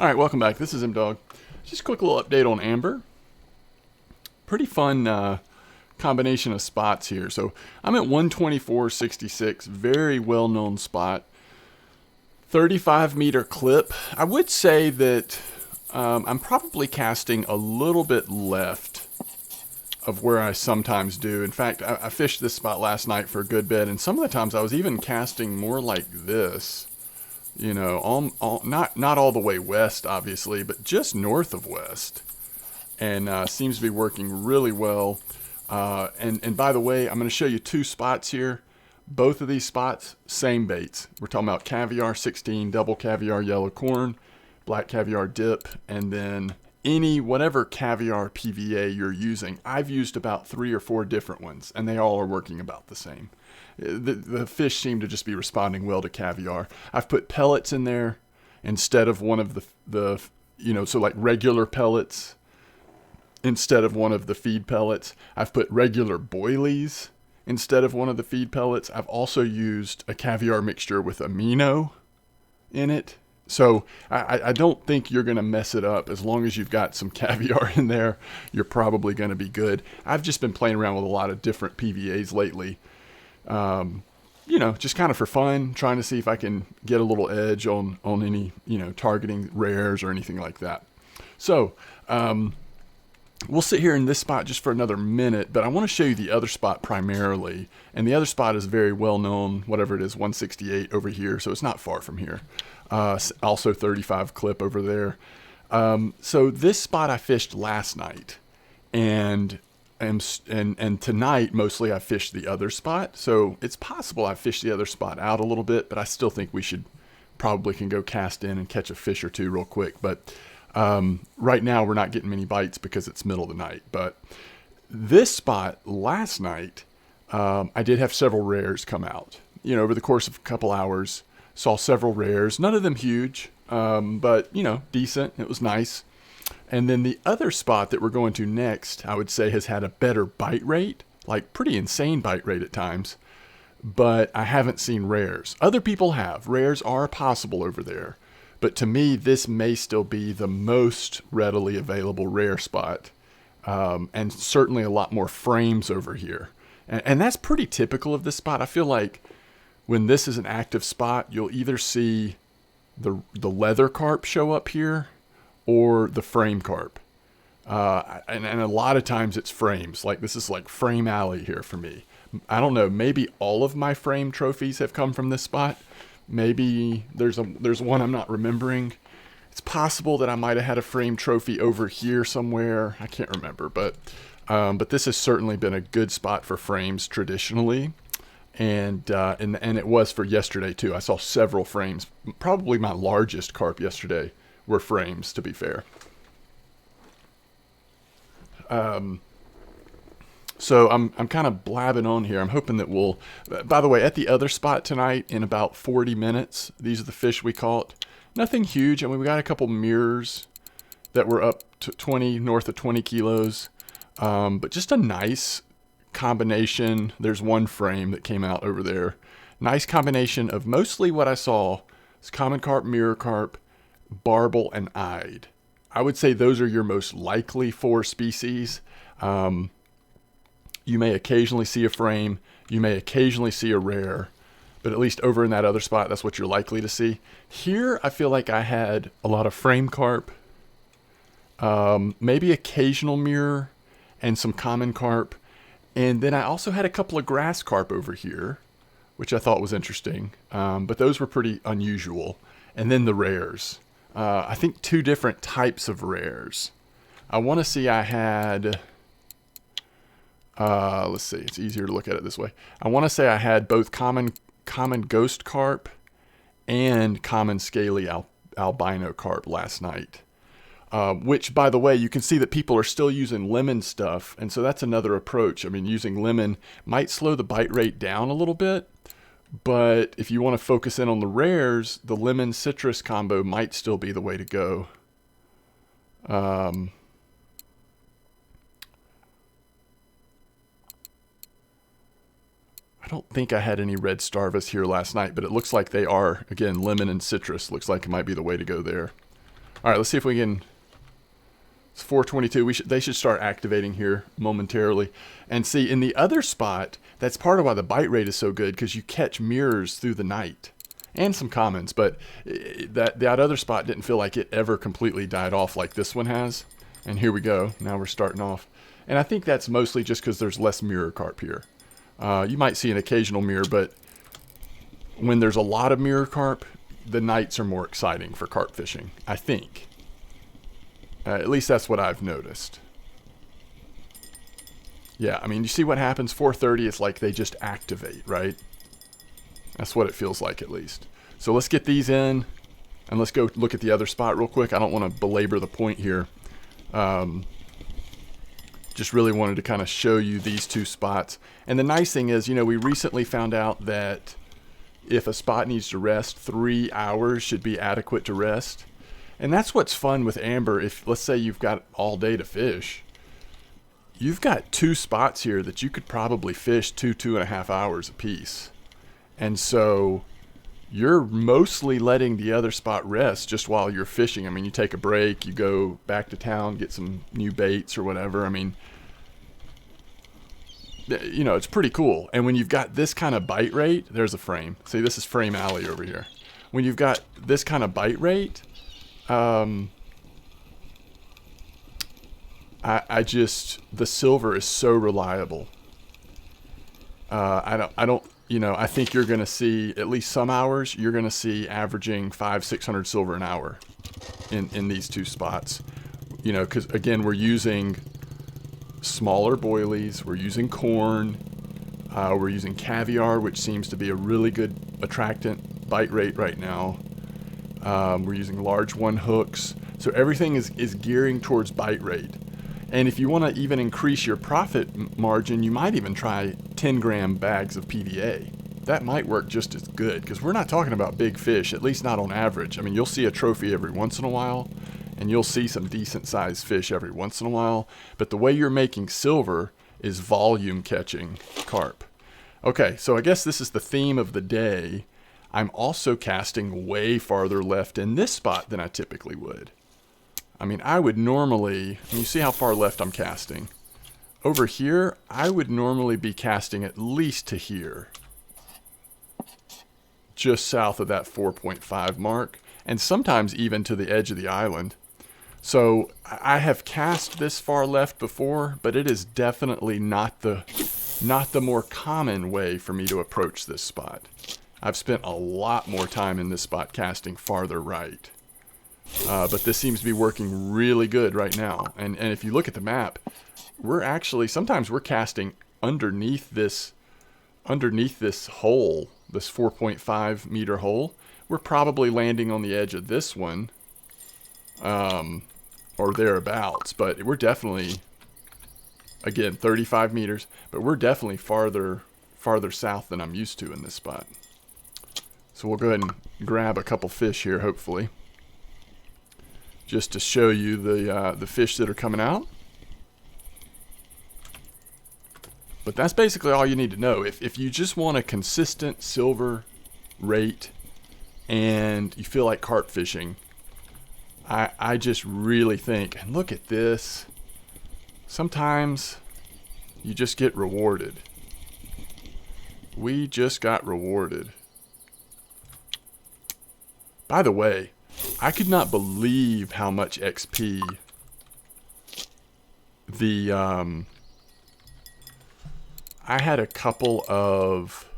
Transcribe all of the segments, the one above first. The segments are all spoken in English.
All right, welcome back. This is M-Dog. Just a quick little update on Amber. Pretty fun combination of spots here. So I'm at 124.66, very well-known spot. 35-meter clip. I would say that I'm probably casting a little bit left of where I sometimes do. In fact, I fished this spot last night for a good bit, and some of the times I was even casting more like this. You know, not all the way west, obviously, but just north of west. And seems to be working really well. And by the way, I'm going to show you two spots here. Both of these spots, same baits. We're talking about caviar 16, double caviar yellow corn, black caviar dip, and then whatever caviar PVA you're using. I've used about 3 or 4 different ones, and they all are working about the same. The fish seem to just be responding well to caviar. I've put pellets in there instead of one of the so like regular pellets instead of one of the feed pellets. I've put regular boilies instead of one of the feed pellets. I've also used a caviar mixture with amino in it. So I don't think you're going to mess it up. As long as you've got some caviar in there, you're probably going to be good. I've just been playing around with a lot of different PVAs lately. Just kind of for fun, trying to see if I can get a little edge on any, targeting rares or anything like that. So, we'll sit here in this spot just for another minute, but I want to show you the other spot primarily. And the other spot is very well known, whatever it is, 168 over here. So it's not far from here. Also 35 clip over there. So this spot I fished last night, and tonight mostly I fished the other spot. So it's possible I fished the other spot out a little bit, but I still think we probably can go cast in and catch a fish or two real quick. But right now we're not getting many bites because it's middle of the night. But this spot last night, I did have several rares come out. Over the course of a couple hours, saw several rares. None of them huge, but decent. It was nice. And then the other spot that we're going to next, I would say, has had a better bite rate, like pretty insane bite rate at times, but I haven't seen rares. Other people have. Rares are possible over there, but to me, this may still be the most readily available rare spot, and certainly a lot more frames over here. And that's pretty typical of this spot. I feel like when this is an active spot, you'll either see the leather carp show up here, or the frame carp. And a lot of times it's frames. Like this is like frame alley here for me. I don't know, maybe all of my frame trophies have come from this spot. Maybe there's one I'm not remembering. It's possible that I might have had a frame trophy over here somewhere. I can't remember, but this has certainly been a good spot for frames traditionally. And it was for yesterday too. I saw several frames. Probably my largest carp yesterday were frames, to be fair. So I'm kind of blabbing on here. I'm hoping that we'll, by the way, at the other spot tonight in about 40 minutes, these are the fish we caught. Nothing huge. I mean, we got a couple mirrors that were up to north of 20 kilos. But just a nice combination. There's one frame that came out over there. Nice combination of mostly what I saw is common carp, mirror carp, barbel, and eyed. I would say those are your most likely 4 species. You may occasionally see a frame. You may occasionally see a rare. But at least over in that other spot, that's what you're likely to see. Here, I feel like I had a lot of frame carp. Maybe occasional mirror and some common carp. And then I also had a couple of grass carp over here, which I thought was interesting. But those were pretty unusual. And then the rares. I think 2 different types of rares. I want to see I had, let's see, it's easier to look at it this way. I want to say I had both common ghost carp and common scaly albino carp last night. Which, by the way, you can see that people are still using lemon stuff. And so that's another approach. I mean, using lemon might slow the bite rate down a little bit. But if you want to focus in on the rares, the lemon citrus combo might still be the way to go. I don't think I had any red starvis here last night, but it looks like they are. Again, lemon and citrus looks like it might be the way to go there. All right, let's see if we can. It's 422. They should start activating here momentarily. And see, in the other spot, that's part of why the bite rate is so good, because you catch mirrors through the night and some commons. But that other spot didn't feel like it ever completely died off like this one has. And here we go. Now we're starting off. And I think that's mostly just because there's less mirror carp here. You might see an occasional mirror, but when there's a lot of mirror carp, the nights are more exciting for carp fishing, I think. At least that's what I've noticed. Yeah, I mean, you see what happens? 4:30, it's like they just activate, right? That's what it feels like, at least. So let's get these in, and let's go look at the other spot real quick. I don't want to belabor the point here. Just really wanted to kind of show you these two spots. And the nice thing is, we recently found out that if a spot needs to rest, 3 hours should be adequate to rest. And that's what's fun with amber. If, let's say, you've got all day to fish, you've got 2 spots here that you could probably fish 2.5 hours apiece. And so you're mostly letting the other spot rest just while you're fishing. I mean, you take a break, you go back to town, get some new baits or whatever. I mean, it's pretty cool. And when you've got this kind of bite rate, there's a frame. See, this is Frame Alley over here. When you've got this kind of bite rate, the silver is so reliable. I think you're going to see at least some hours, you're going to see averaging 500-600 silver an hour in these 2 spots. Because again, we're using smaller boilies, we're using corn, we're using caviar, which seems to be a really good attractant bite rate right now. We're using large 1 hooks. So everything is gearing towards bite rate. And if you want to even increase your profit margin, you might even try 10-gram bags of PVA. That might work just as good, because we're not talking about big fish, at least not on average. I mean, you'll see a trophy every once in a while, and you'll see some decent-sized fish every once in a while. But the way you're making silver is volume catching carp. Okay, so I guess this is the theme of the day. I'm also casting way farther left in this spot than I typically would. I mean, I would normally, you see how far left I'm casting. Over here, I would normally be casting at least to here. Just south of that 4.5 mark, and sometimes even to the edge of the island. So I have cast this far left before, but it is definitely not the more common way for me to approach this spot. I've spent a lot more time in this spot casting farther right. But this seems to be working really good right now. And if you look at the map, sometimes we're casting underneath this hole, this 4.5 meter hole. We're probably landing on the edge of this one, or thereabouts. But we're definitely, again, 35 meters, but we're definitely farther south than I'm used to in this spot. So we'll go ahead and grab a couple fish here, hopefully, just to show you the fish that are coming out. But that's basically all you need to know. If you just want a consistent silver rate and you feel like carp fishing, I just really think, and look at this, sometimes you just get rewarded. We just got rewarded. By the way, I could not believe how much XP I had a couple of,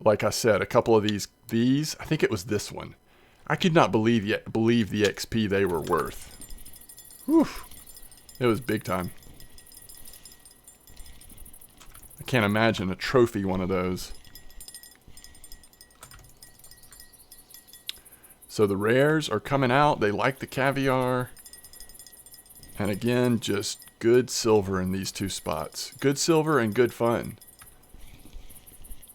like I said, a couple of these, I think it was this one. I could not believe the XP they were worth. Whew. It was big time. I can't imagine a trophy one of those. So the rares are coming out. They like the caviar. And again, just good silver in these 2 spots. Good silver and good fun.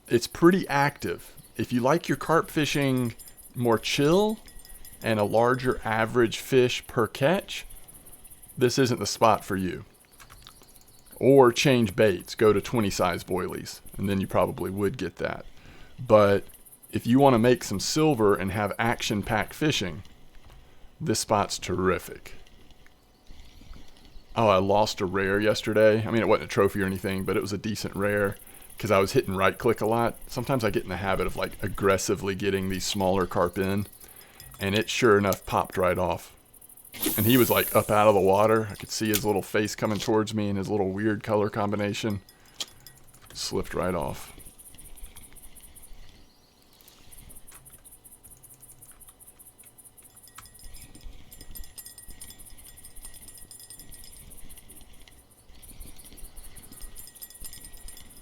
It's pretty active. If you like your carp fishing more chill and a larger average fish per catch, this isn't the spot for you. Or change baits. Go to 20 size boilies, and then you probably would get that. But if you want to make some silver and have action-packed fishing, This spot's terrific. Oh, I lost a rare yesterday. I mean, it wasn't a trophy or anything, but it was a decent rare because I was hitting right click a lot. Sometimes I get in the habit of like aggressively getting these smaller carp in, and it sure enough popped right off. And he was like up out of the water. I could see his little face coming towards me and his little weird color combination. Slipped right off.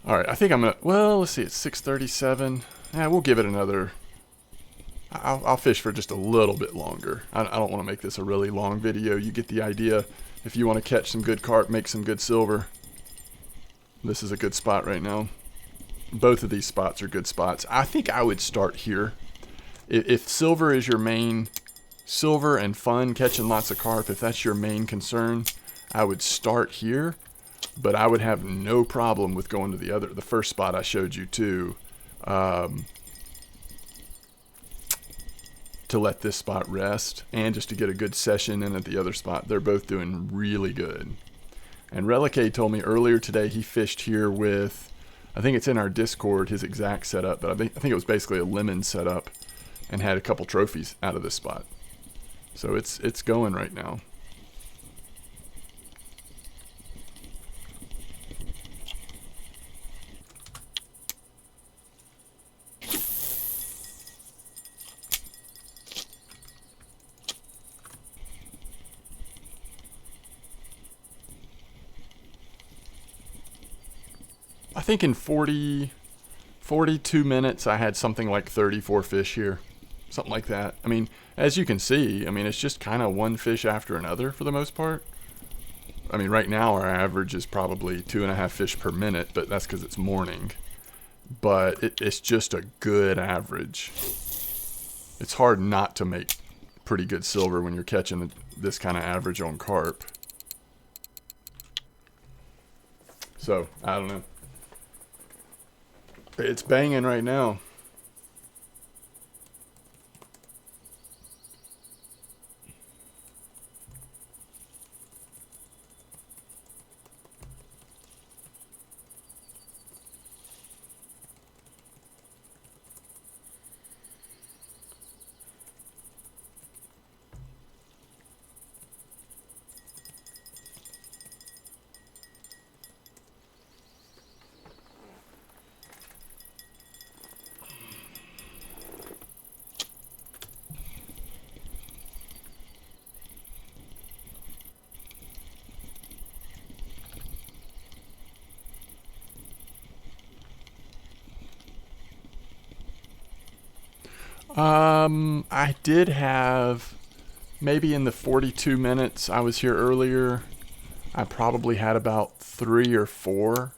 All right, I think I'm gonna, well, let's see, it's 6:37. Yeah, we'll give it another, I'll fish for just a little bit longer. I don't want to make this a really long video. You get the idea. If you want to catch some good carp, make some good silver, this is a good spot right now. Both of these spots are good spots. I think I would start here. If silver is your main, silver and fun, catching lots of carp, if that's your main concern, I would start here. But I would have no problem with going to the first spot I showed you too, to let this spot rest and just to get a good session in at the other spot. They're both doing really good. And Relique told me earlier today he fished here with, I think it's in our Discord, his exact setup, but I think it was basically a lemon setup and had a couple trophies out of this spot. So it's going right now. I think in 42 minutes, I had something like 34 fish here. Something like that. I mean, as you can see, I mean, it's just kind of one fish after another for the most part. I mean, right now our average is probably 2.5 fish per minute, but that's because it's morning. But it's just a good average. It's hard not to make pretty good silver when you're catching this kind of average on carp. So, I don't know. It's banging right now. I did have, maybe in the 42 minutes I was here earlier, I probably had about 3 or 4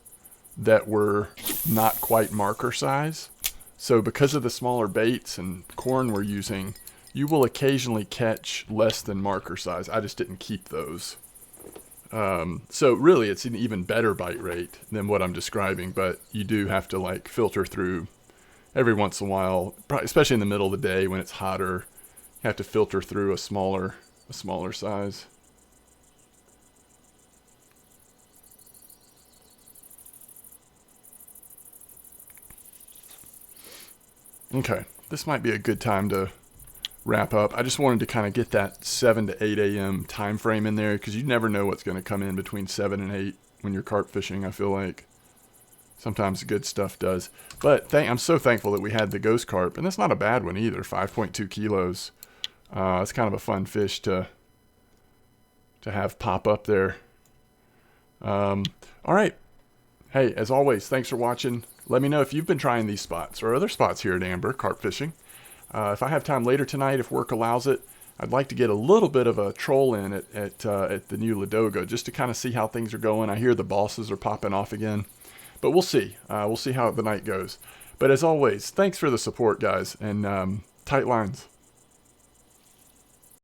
that were not quite marker size. So because of the smaller baits and corn we're using, you will occasionally catch less than marker size. I just didn't keep those. So really it's an even better bite rate than what I'm describing, but you do have to like filter through every once in a while, especially in the middle of the day when it's hotter. You have to filter through a smaller size. Okay, this might be a good time to wrap up. I just wanted to kind of get that 7 to 8 a.m. time frame in there because you never know what's going to come in between 7 and 8 when you're carp fishing, I feel like. Sometimes the good stuff does. But I'm so thankful that we had the ghost carp. And that's not a bad one either, 5.2 kilos. It's kind of a fun fish to have pop up there. All right. Hey, as always, thanks for watching. Let me know if you've been trying these spots or other spots here at Amber, carp fishing. If I have time later tonight, if work allows it, I'd like to get a little bit of a troll in at the new Ladoga just to kind of see how things are going. I hear the bosses are popping off again. But we'll see. We'll see how the night goes. But as always, thanks for the support, guys, and tight lines.